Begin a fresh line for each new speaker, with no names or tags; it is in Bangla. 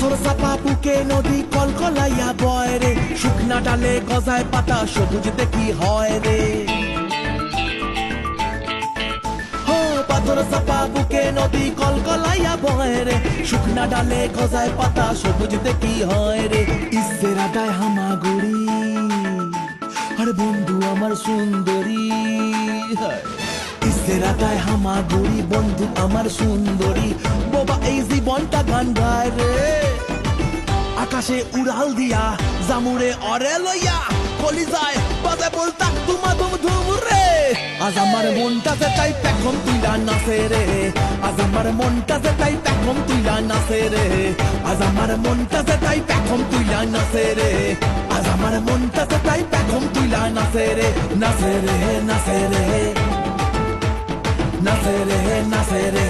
পাথর চাপা বুকে নদী কলকলাইয়া বয় রে, শুকনা ডালে গজায় পাতা সবুজ দেখি হয় রে। পাথর চাপা বুকে নদী কলকলাইয়া বয় রে, শুকনা ডালে গজায় পাতা সবুজ দেখি হয় রে। ইসেরাটায় হামাগুড়ি আর বন্ধু আমার সুন্দরী, ইসেরাটায় হামাগুড়ি বন্ধু আমার সুন্দরী। বাবা এই জীবনটা গান গায় রে, আকাশে উড়াল দিয়া জামুরে অরে লইয়া কলিজায় বাজে বলতা তুমা তুম ধুম রে। আজ আমার মনটাতে তাই পেখম তুইলা নাচে রে, আজ আমার মনটাতে তাই পেখম তুইলা নাচে রে, আজ আমার মনটাতে তাই পেখম তুইলা নাচে রে, আজ আমার মনটাতে তাই পেখম তুইলা নাচে রে। নাচে রে নাচে রে নাচে রে নাচে রে।